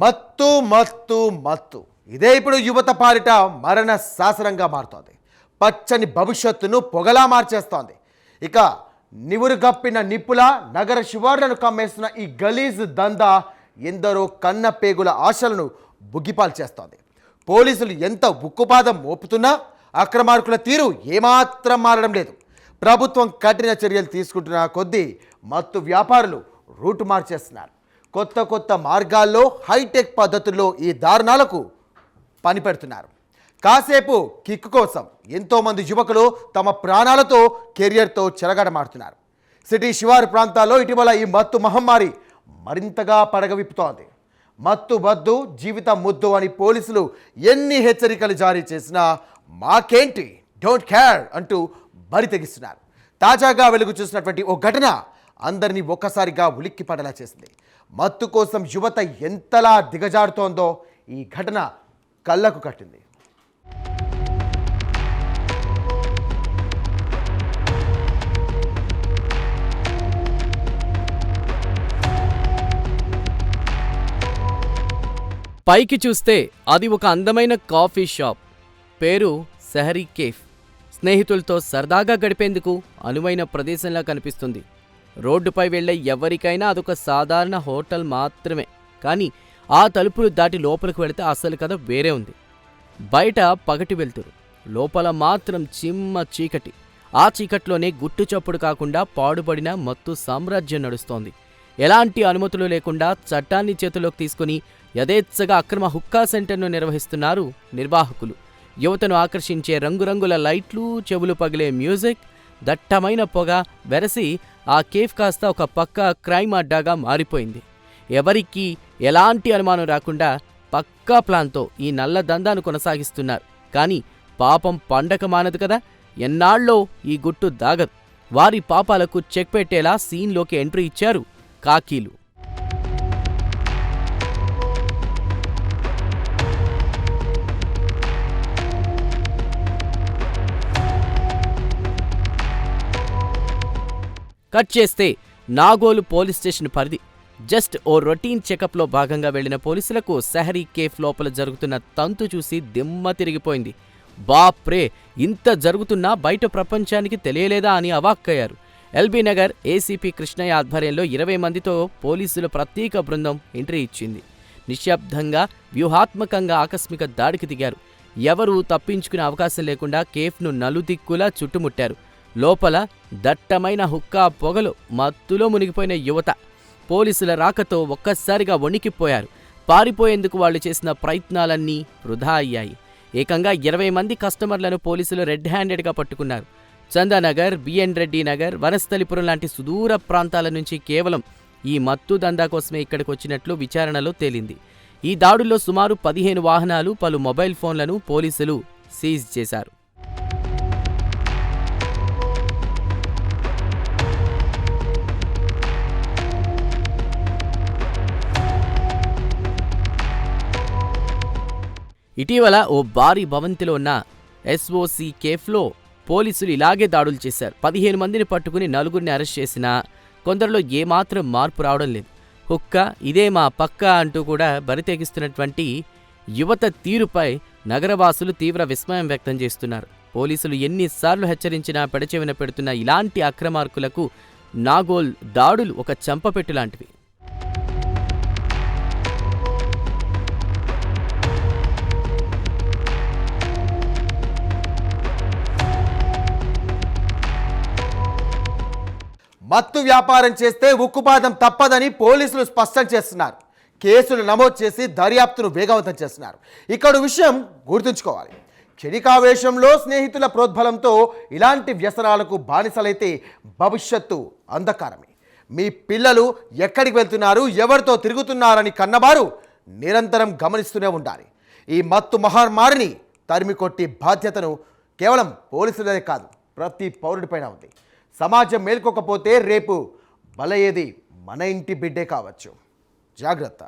మత్తు మత్తు మత్తు ఇదే ఇప్పుడు యువత పాలిట మరణ శాసనంగా మారుతోంది. పచ్చని భవిష్యత్తును పొగలా మార్చేస్తోంది. ఇక నివురుగప్పిన నిప్పుల నగర శివార్లను కమ్మేస్తున్న ఈ గలీజ్ దందా ఎందరో కన్న పేగుల ఆశలను బుగ్గిపాలు చేస్తోంది. పోలీసులు ఎంత ఉక్కుపాదం మోపుతున్నా అక్రమార్కుల తీరు ఏమాత్రం మారడం లేదు. ప్రభుత్వం కఠిన చర్యలు తీసుకుంటున్న కొద్దీ మత్తు వ్యాపారులు రూటు మార్చేస్తున్నారు. కొత్త కొత్త మార్గాల్లో హైటెక్ పద్ధతుల్లో ఈ దారుణాలకు పనిపెడుతున్నారు. కాసేపు కిక్కు కోసం ఎంతోమంది యువకులు తమ ప్రాణాలతో కెరియర్తో చెలగాటమాడుతున్నారు. సిటీ శివారు ప్రాంతాల్లో ఇటీవల ఈ మత్తు మహమ్మారి మరింతగా పడగవిప్పుతోంది. మత్తు వద్దు, జీవితం ముద్దు అని పోలీసులు ఎన్ని హెచ్చరికలు జారీ చేసినా మాకేంటి, డోంట్ కేర్ అంటూ బరి తెగిస్తున్నారు. తాజాగా వెలుగు చూసినటువంటి ఓ ఘటన అందరినీ ఒక్కసారిగా ఉలిక్కి పడేలా చేసింది. మత్తు కోసం యువత ఎంతలా దిగజారుతోందో ఈ ఘటన కళ్ళకు కట్టింది. పైకి చూస్తే అది ఒక అందమైన కాఫీ షాప్. పేరు సెహరీ కేఫ్. స్నేహితులతో సరదాగా గడిపేందుకు అనువైన ప్రదేశంలా కనిపిస్తుంది. రోడ్డుపై వెళ్లే ఎవరికైనా అదొక సాధారణ హోటల్ మాత్రమే. కానీ ఆ తలుపులు దాటి లోపలికి వెళితే అసలు కథ వేరే ఉంది. బయట పగటి వెళ్తురు, లోపల మాత్రం చిమ్మ చీకటి. ఆ చీకట్లోనే గుట్టు చప్పుడు కాకుండా పాడుపడిన మత్తు సామ్రాజ్యం నడుస్తోంది. ఎలాంటి అనుమతులు లేకుండా చట్టాన్ని చేతిలోకి తీసుకుని యథేచ్ఛగా అక్రమ హుక్కా సెంటర్ను నిర్వహిస్తున్నారు నిర్వాహకులు. యువతను ఆకర్షించే రంగురంగుల లైట్లు, చెవులు పగిలే మ్యూజిక్, దట్టమైన పొగ వెరసి ఆ కేఫ్ కాస్త ఒక పక్క క్రైమ్ అడ్డాగా మారిపోయింది. ఎవరికీ ఎలాంటి అనుమానం రాకుండా పక్కా ప్లాన్తో ఈ నల్ల దందాను కొనసాగిస్తున్నారు. కానీ పాపం పండక మానదు కదా. ఎన్నాళ్ళో ఈ గుట్టు దాగదు. వారి పాపాలకు చెక్ పెట్టేలా సీన్లోకి ఎంట్రీ ఇచ్చారు కాకీలు. కట్ చేస్తే నాగోలు పోలీస్ స్టేషన్ పరిధి. జస్ట్ ఓ రొటీన్ చెకప్లో భాగంగా వెళ్లిన పోలీసులకు సెహరీ కేఫ్ లోపల జరుగుతున్న తంతు చూసి దిమ్మ తిరిగిపోయింది. బాప్రే, ఇంత జరుగుతున్నా బయట ప్రపంచానికి తెలియలేదా అని అవాక్కయ్యారు. ఎల్బీ నగర్ ఏసీపీ కృష్ణయ్య ఆధ్వర్యంలో 20 మందితో పోలీసుల ప్రత్యేక బృందం ఎంట్రీ ఇచ్చింది. నిశ్శబ్దంగా, వ్యూహాత్మకంగా ఆకస్మిక దాడికి దిగారు. ఎవరూ తప్పించుకునే అవకాశం లేకుండా కేఫ్ను నలుదిక్కులా చుట్టుముట్టారు. లోపల దట్టమైన హుక్కా పొగలు, మత్తులో మునిగిపోయిన యువత. పోలీసుల రాకతో ఒక్కసారిగా వణికిపోయారు. పారిపోయేందుకు వాళ్లు చేసిన ప్రయత్నాలన్నీ వృధా అయ్యాయి. ఏకంగా 20 మంది కస్టమర్లను పోలీసులు రెడ్ హ్యాండెడ్గా పట్టుకున్నారు. చందానగర్, బిఎన్ రెడ్డి నగర్, వనస్థలిపురం లాంటి సుదూర ప్రాంతాల నుంచి కేవలం ఈ మత్తు దందా కోసమే ఇక్కడికి వచ్చినట్లు విచారణలో తేలింది. ఈ దాడుల్లో సుమారు 15 వాహనాలు, పలు మొబైల్ ఫోన్లను పోలీసులు సీజ్ చేశారు. ఇటీవల ఓ భారీ భవంతిలో ఉన్న ఎస్ఓసి కేఫ్లో పోలీసులు ఇలాగే దాడులు చేశారు. 15 మందిని పట్టుకుని 4గురిని అరెస్ట్ చేసినా కొందరిలో ఏమాత్రం మార్పు రావడం లేదు. హుక్క ఇదే మా పక్క అంటూ కూడా బరితెగిస్తున్నటువంటి యువత తీరుపై నగరవాసులు తీవ్ర విస్మయం వ్యక్తం చేస్తున్నారు. పోలీసులు ఎన్నిసార్లు హెచ్చరించినా పెడచెవిన పెడుతున్న ఇలాంటి అక్రమార్కులకు నాగోల్ దాడులు ఒక చెంపపెట్టు లాంటివి. మత్తు వ్యాపారం చేస్తే ఉక్కుపాదం తప్పదని పోలీసులు స్పష్టం చేస్తున్నారు. కేసులు నమోదు చేసి దర్యాప్తును వేగవంతం చేస్తున్నారు. ఇక్కడ విషయం గుర్తుంచుకోవాలి. క్షణికావేశంలో స్నేహితుల ప్రోద్బలంతో ఇలాంటి వ్యసనాలకు బానిసలైతే భవిష్యత్తు అంధకారమే. మీ పిల్లలు ఎక్కడికి వెళ్తున్నారు, ఎవరితో తిరుగుతున్నారని కన్నవారు నిరంతరం గమనిస్తూనే ఉండాలి. ఈ మత్తు మహమ్మారిని తరిమికొట్టి బాధ్యతను కేవలం పోలీసులదే కాదు, ప్రతి పౌరుడిపైన ఉంది. సమాజం మేల్కొకపోతే రేపు బలయ్యేది మన ఇంటి బిడ్డే కావచ్చు. జాగ్రత్త.